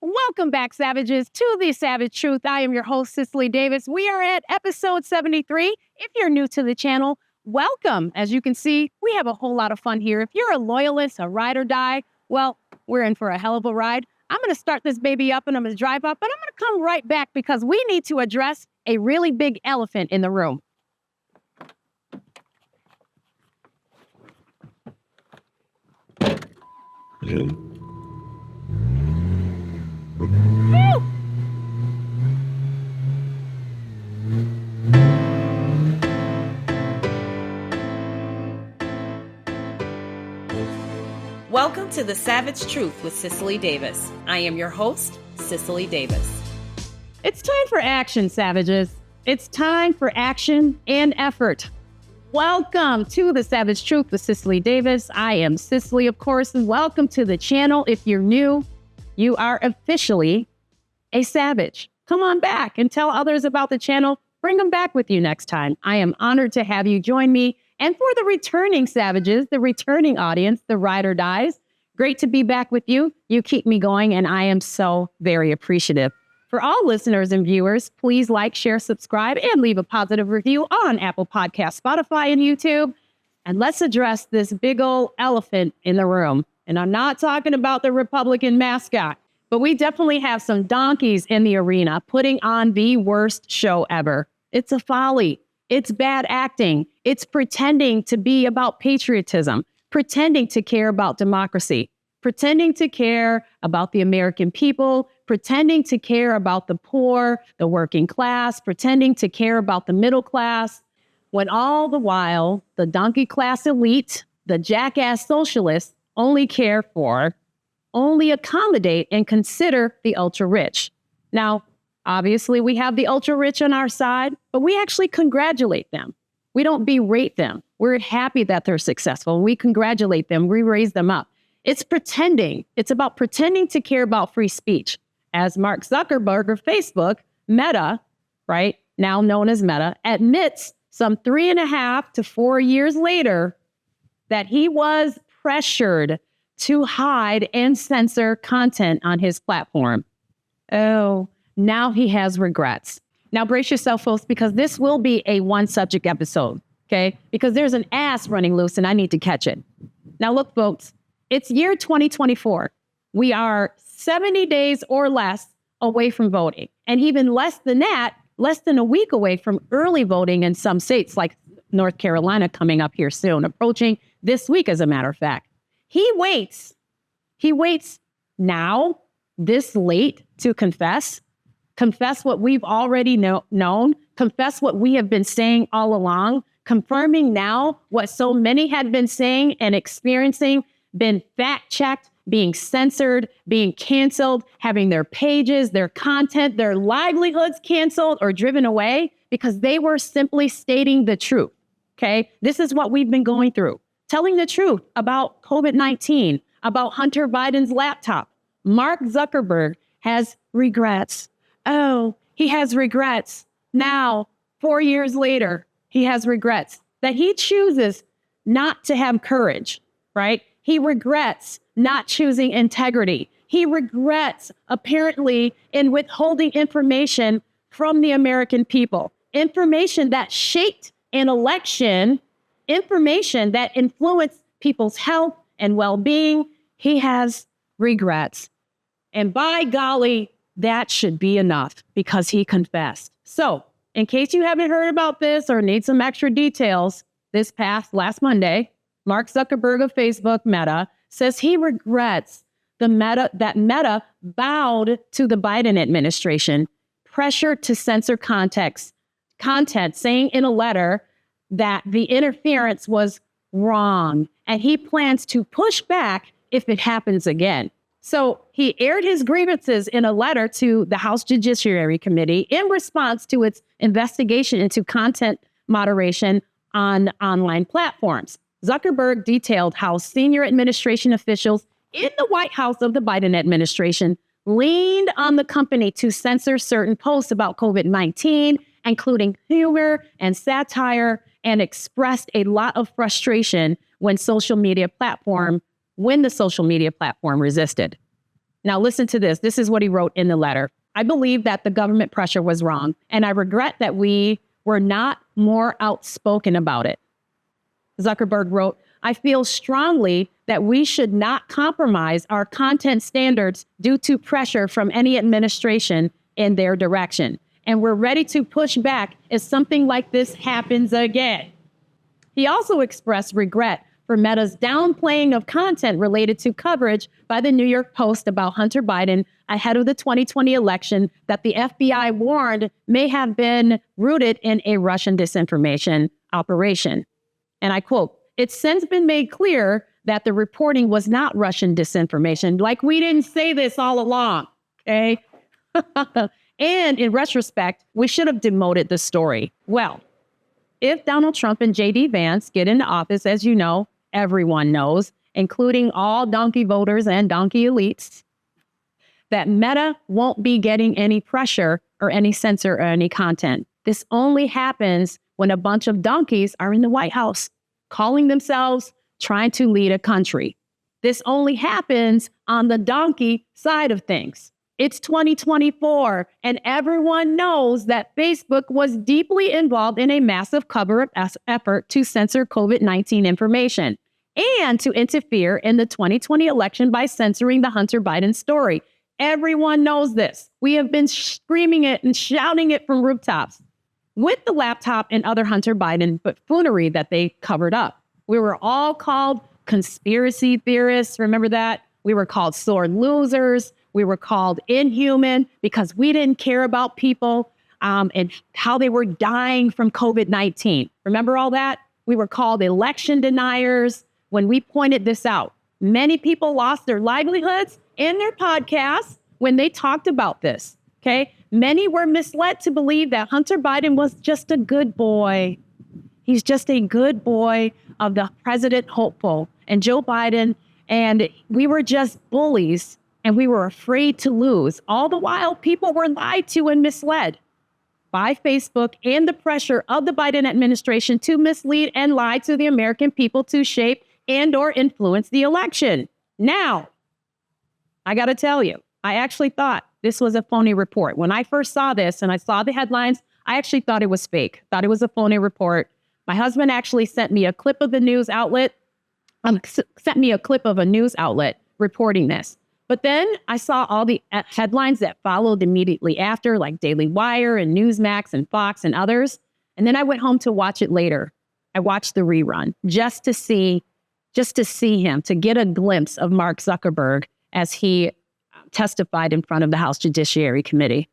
Welcome back, Savages, to The Savage Truth. I am your host, Cicely Davis. We are at episode 73. If you're new to the channel, welcome. As you can see, we have a whole lot of fun here. If you're a loyalist, a ride or die, well, we're in for a hell of a ride. I'm going to start this baby up and I'm going to drive up, but I'm going to come right back because we need to address a really big elephant in the room. Woo! Welcome to The Savage Truth with Cicely Davis. I am your host, Cicely Davis. It's time for action, Savages. It's time for action and effort. Welcome to The Savage Truth with Cicely Davis. I am Cicely, of course, and welcome to the channel. If you're new, you are officially a savage. Come on back and tell others about the channel. Bring them back with you next time. I am honored to have you join me. And for the returning savages, the returning audience, the ride or dies, great to be back with you. You keep me going, and I am so very appreciative. For all listeners and viewers, please like, share, subscribe, and leave a positive review on Apple Podcasts, Spotify, and YouTube. And let's address this big old elephant in the room. And I'm not talking about the Republican mascot, but we definitely have some donkeys in the arena putting on the worst show ever. It's a folly. It's bad acting. It's pretending to be about patriotism, pretending to care about democracy, pretending to care about the American people, pretending to care about the poor, the working class, pretending to care about the middle class, when all the while the donkey class elite, the jackass socialists, only care for, only accommodate and consider the ultra rich. Now, obviously, we have the ultra rich on our side, but we actually congratulate them. We don't berate them. We're happy that they're successful. We congratulate them. We raise them up. It's pretending. It's about pretending to care about free speech. As Mark Zuckerberg of Facebook, Meta, right, now known as Meta, admits some 3.5 to 4 years later that he was pressured to hide and censor content on his platform. Oh, now he has regrets. Now brace yourself, folks, because this will be a one-subject episode, okay? Because there's an ass running loose and I need to catch it. Now look, folks, it's year 2024. We are 70 days or less away from voting. And even less than that, less than a week away from early voting in some states like North Carolina coming up here soon, approaching this week, as a matter of fact. He waits now, this late, to confess what we've already known, confess what we have been saying all along, confirming now what so many had been saying and experiencing, been fact-checked, being censored, being canceled, having their pages, their content, their livelihoods canceled or driven away because they were simply stating the truth, okay? This is what we've been going through. Telling the truth about COVID-19, about Hunter Biden's laptop. Mark Zuckerberg has regrets. Oh, he has regrets. Now, 4 years later, he has regrets that he chooses not to have courage, right? He regrets not choosing integrity. He regrets, apparently, in withholding information from the American people, information that shaped an election, information that influenced people's health and well-being. He has regrets. And by golly, that should be enough because he confessed. So, in case you haven't heard about this or need some extra details, last Monday, Mark Zuckerberg of Facebook, Meta, says he regrets that Meta bowed to the Biden administration, pressure to censor content, saying in a letter that the interference was wrong, and he plans to push back if it happens again. So he aired his grievances in a letter to the House Judiciary Committee in response to its investigation into content moderation on online platforms. Zuckerberg detailed how senior administration officials in the White House of the Biden administration leaned on the company to censor certain posts about COVID-19, including humor and satire, and expressed a lot of frustration when the social media platform resisted. Now listen to this. This is what he wrote in the letter. I believe that the government pressure was wrong, and I regret that we were not more outspoken about it. Zuckerberg wrote, I feel strongly that we should not compromise our content standards due to pressure from any administration in their direction. And we're ready to push back if something like this happens again. He also expressed regret for Meta's downplaying of content related to coverage by the New York Post about Hunter Biden ahead of the 2020 election that the FBI warned may have been rooted in a Russian disinformation operation. And I quote, it's since been made clear that the reporting was not Russian disinformation. Like, we didn't say this all along, okay? And in retrospect, we should have demoted the story. Well, if Donald Trump and J.D. Vance get into office, as you know, everyone knows, including all donkey voters and donkey elites, that Meta won't be getting any pressure or any censor or any content. This only happens when a bunch of donkeys are in the White House, calling themselves trying to lead a country. This only happens on the donkey side of things. It's 2024, and everyone knows that Facebook was deeply involved in a massive cover-up effort to censor COVID-19 information and to interfere in the 2020 election by censoring the Hunter Biden story. Everyone knows this. We have been screaming it and shouting it from rooftops. With the laptop and other Hunter Biden buffoonery that they covered up, we were all called conspiracy theorists. Remember that? We were called sore losers. We were called inhuman because we didn't care about people and how they were dying from COVID-19. Remember all that? We were called election deniers when we pointed this out. Many people lost their livelihoods and their podcasts when they talked about this, okay? Many were misled to believe that Hunter Biden was just a good boy. He's just a good boy of the president hopeful and Joe Biden, and we were just bullies. And we were afraid to lose. All the while, people were lied to and misled by Facebook and the pressure of the Biden administration to mislead and lie to the American people to shape and or influence the election. Now, I got to tell you, I actually thought this was a phony report. When I first saw this and I saw the headlines, I actually thought it was fake, thought it was a phony report. My husband actually sent me a clip of the news outlet, reporting this. But then I saw all the headlines that followed immediately after, like Daily Wire and Newsmax and Fox and others. And then I went home to watch it later. I watched the rerun just to see him, to get a glimpse of Mark Zuckerberg as he testified in front of the House Judiciary Committee.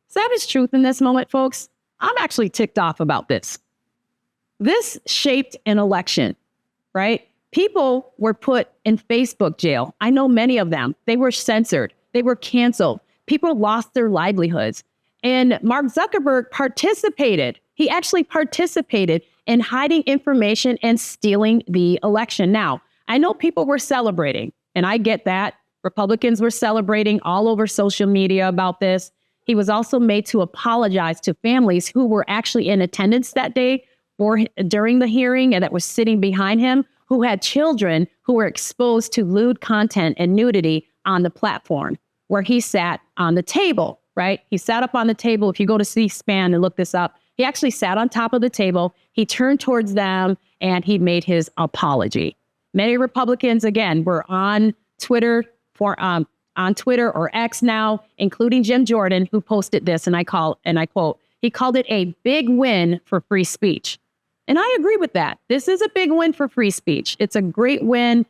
Savage truth in this moment, folks. I'm actually ticked off about this. This shaped an election, right? People were put in Facebook jail. I know many of them. They were censored. They were canceled. People lost their livelihoods. And Mark Zuckerberg participated. He actually participated in hiding information and stealing the election. Now, I know people were celebrating, and I get that. Republicans were celebrating all over social media about this. He was also made to apologize to families who were actually in attendance that day or during the hearing and that was sitting behind him, who had children who were exposed to lewd content and nudity on the platform where he sat on the table, right? He sat up on the table. If you go to C-SPAN and look this up, he actually sat on top of the table. He turned towards them and he made his apology. Many Republicans, again, were on Twitter on Twitter or X now, including Jim Jordan, who posted this, and I quote, he called it a big win for free speech. And I agree with that. This is a big win for free speech. It's a great win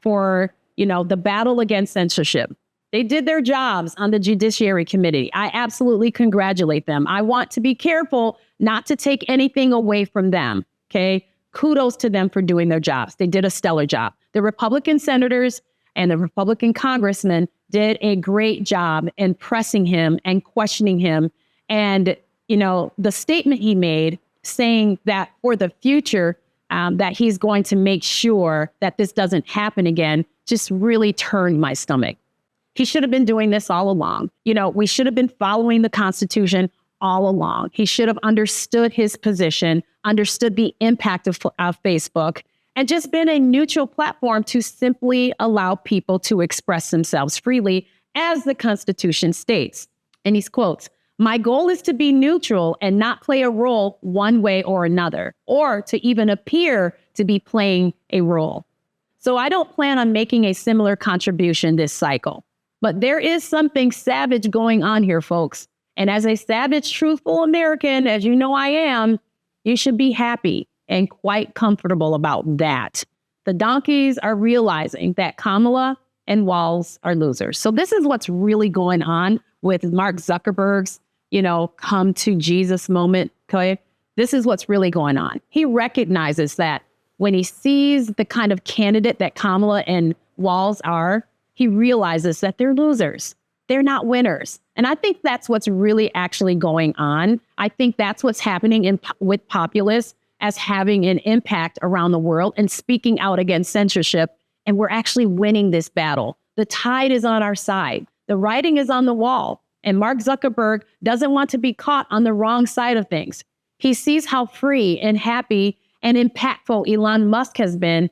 for, the battle against censorship. They did their jobs on the Judiciary Committee. I absolutely congratulate them. I want to be careful not to take anything away from them. Okay. Kudos to them for doing their jobs. They did a stellar job. The Republican senators and the Republican congressmen did a great job in pressing him and questioning him. And, the statement he made saying that for the future, that he's going to make sure that this doesn't happen again, just really turned my stomach. He should have been doing this all along. We should have been following the Constitution all along. He should have understood his position, understood the impact of Facebook, and just been a neutral platform to simply allow people to express themselves freely, as the Constitution states. And he quotes, "My goal is to be neutral and not play a role one way or another, or to even appear to be playing a role. So I don't plan on making a similar contribution this cycle. But there is something savage going on here, folks. And as a savage, truthful American, as you know I am, you should be happy and quite comfortable about that. The donkeys are realizing that Kamala and Walz are losers." So this is what's really going on with Mark Zuckerberg's, come to Jesus moment. Okay. This is what's really going on. He recognizes that when he sees the kind of candidate that Kamala and Walz are, he realizes that they're losers. They're not winners. And I think that's what's really actually going on. I think that's what's happening with populists as having an impact around the world and speaking out against censorship. And we're actually winning this battle. The tide is on our side. The writing is on the wall. And Mark Zuckerberg doesn't want to be caught on the wrong side of things. He sees how free and happy and impactful Elon Musk has been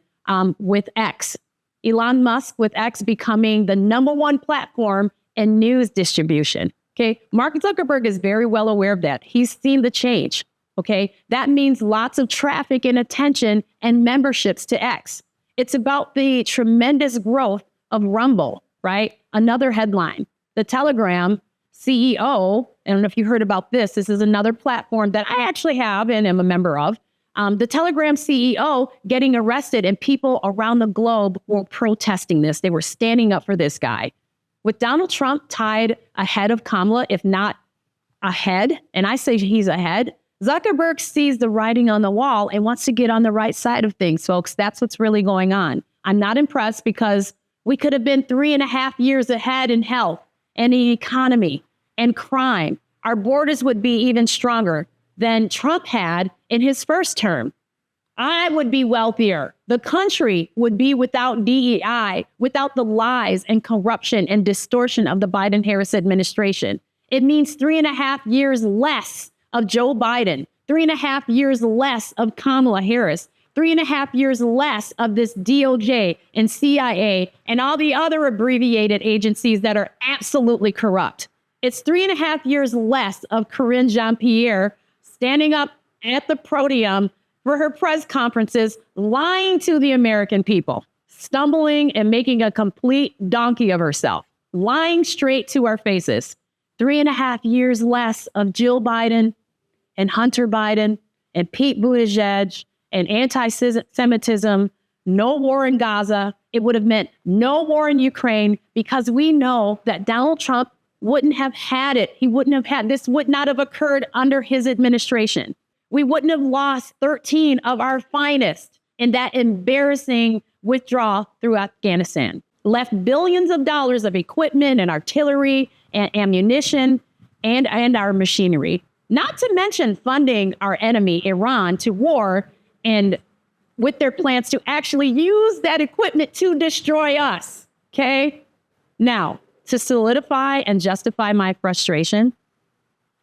with X. Elon Musk with X becoming the #1 platform in news distribution. Okay. Mark Zuckerberg is very well aware of that. He's seen the change. Okay. That means lots of traffic and attention and memberships to X. It's about the tremendous growth of Rumble, right? Another headline. The Telegram CEO, I don't know if you heard about this. This is another platform that I actually have and am a member of. The Telegram CEO getting arrested, and people around the globe were protesting this. They were standing up for this guy. With Donald Trump tied ahead of Kamala, if not ahead, and I say he's ahead, Zuckerberg sees the writing on the wall and wants to get on the right side of things, folks. That's what's really going on. I'm not impressed because we could have been 3.5 years ahead in health and the economy and crime. Our borders would be even stronger than Trump had in his first term. I would be wealthier. The country would be without DEI, without the lies and corruption and distortion of the Biden-Harris administration. It means 3.5 years less of Joe Biden, 3.5 years less of Kamala Harris, 3.5 years less of this DOJ and CIA and all the other abbreviated agencies that are absolutely corrupt. It's 3.5 years less of Karine Jean-Pierre standing up at the podium for her press conferences, lying to the American people, stumbling and making a complete donkey of herself, lying straight to our faces. 3.5 years less of Jill Biden and Hunter Biden and Pete Buttigieg and anti-Semitism, no war in Gaza. It would have meant no war in Ukraine, because we know that Donald Trump wouldn't have had it. This would not have occurred under his administration. We wouldn't have lost 13 of our finest in that embarrassing withdrawal through Afghanistan. Left billions of dollars of equipment and artillery and ammunition and our machinery, not to mention funding our enemy, Iran, to war, and with their plans to actually use that equipment to destroy us. Okay? Now, to solidify and justify my frustration,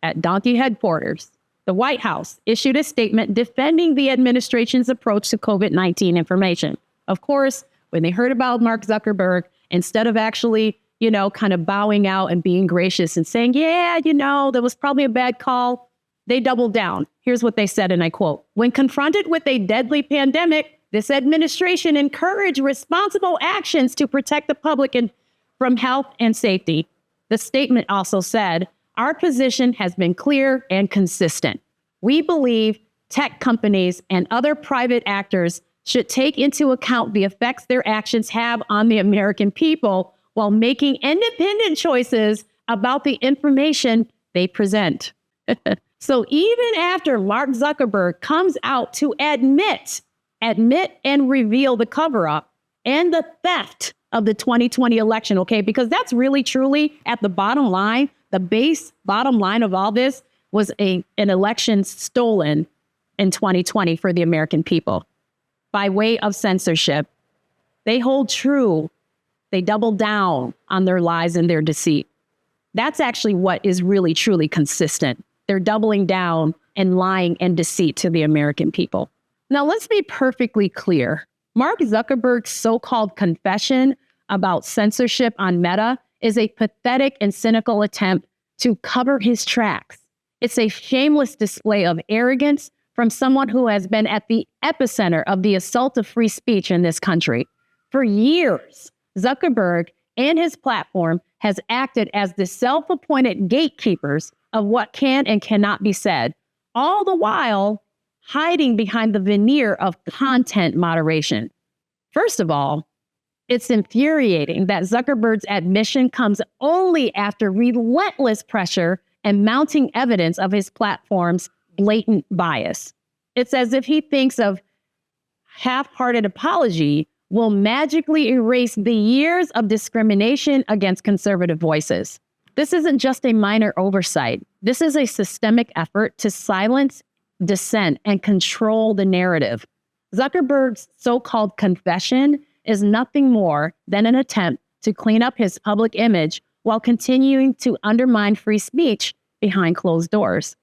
at Donkey headquarters, the White House issued a statement defending the administration's approach to COVID-19 information. Of course, when they heard about Mark Zuckerberg, instead of actually, kind of bowing out and being gracious and saying, yeah, that was probably a bad call, they doubled down. Here's what they said, and I quote, "When confronted with a deadly pandemic, this administration encouraged responsible actions to protect the public from health and safety." The statement also said, "Our position has been clear and consistent. We believe tech companies and other private actors should take into account the effects their actions have on the American people while making independent choices about the information they present." So even after Mark Zuckerberg comes out to admit and reveal the cover-up and the theft of the 2020 election, okay, because that's really, truly at the bottom line, the base bottom line of all this was an election stolen in 2020 for the American people by way of censorship. They hold true. They double down on their lies and their deceit. That's actually what is really, truly consistent. They're doubling down and lying and deceit to the American people. Now, let's be perfectly clear. Mark Zuckerberg's so-called confession about censorship on Meta is a pathetic and cynical attempt to cover his tracks. It's a shameless display of arrogance from someone who has been at the epicenter of the assault of free speech in this country. For years, Zuckerberg and his platform has acted as the self-appointed gatekeepers of what can and cannot be said, all the while hiding behind the veneer of content moderation. First of all, it's infuriating that Zuckerberg's admission comes only after relentless pressure and mounting evidence of his platform's blatant bias. It's as if he thinks of half-hearted apology will magically erase the years of discrimination against conservative voices. This isn't just a minor oversight. This is a systemic effort to silence dissent and control the narrative. Zuckerberg's so-called confession is nothing more than an attempt to clean up his public image while continuing to undermine free speech behind closed doors.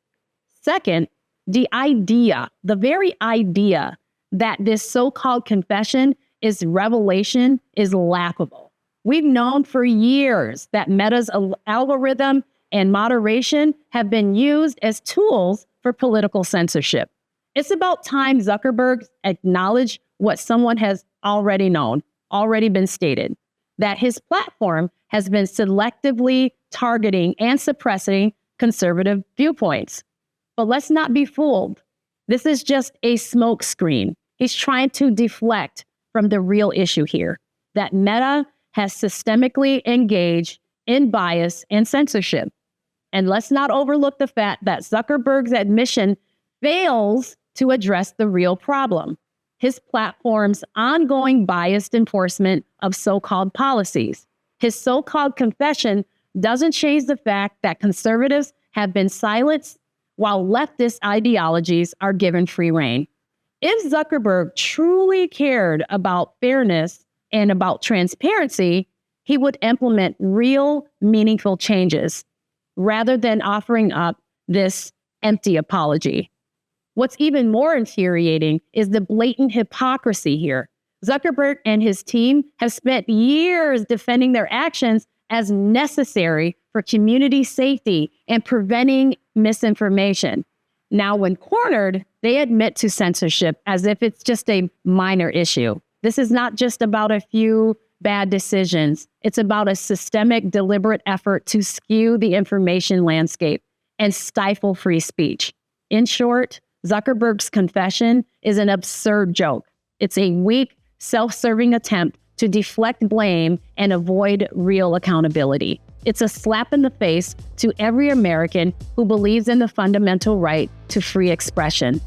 Second, the very idea that this so-called confession is revelation is laughable. We've known for years that Meta's algorithm and moderation have been used as tools for political censorship. It's about time Zuckerberg acknowledged what someone has already known, already been stated, that his platform has been selectively targeting and suppressing conservative viewpoints. But let's not be fooled. This is just a smokescreen. He's trying to deflect from the real issue here, that Meta has systemically engaged in bias and censorship. And let's not overlook the fact that Zuckerberg's admission fails to address the real problem, his platform's ongoing biased enforcement of so-called policies. His so-called confession doesn't change the fact that conservatives have been silenced while leftist ideologies are given free rein. If Zuckerberg truly cared about fairness and about transparency, he would implement real, meaningful changes rather than offering up this empty apology. What's even more infuriating is the blatant hypocrisy here. Zuckerberg and his team have spent years defending their actions as necessary for community safety and preventing misinformation. Now, when cornered, they admit to censorship as if it's just a minor issue. This is not just about a few bad decisions. It's about a systemic, deliberate effort to skew the information landscape and stifle free speech. In short, Zuckerberg's confession is an absurd joke. It's a weak, self-serving attempt to deflect blame and avoid real accountability. It's a slap in the face to every American who believes in the fundamental right to free expression.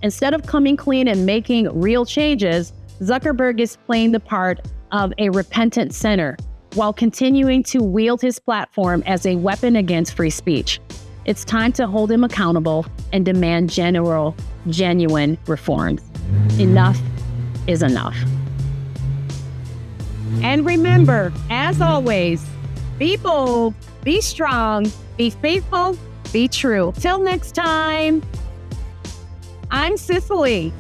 Instead of coming clean and making real changes, Zuckerberg is playing the part of a repentant sinner while continuing to wield his platform as a weapon against free speech. It's time to hold him accountable and demand genuine reforms. Enough is enough. And remember, as always, be bold, be strong, be faithful, be true. Till next time, I'm Cicely.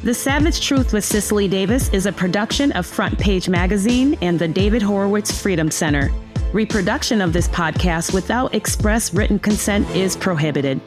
The Savage Truth with Cicely Davis is a production of Front Page Magazine and the David Horowitz Freedom Center. Reproduction of this podcast without express written consent is prohibited.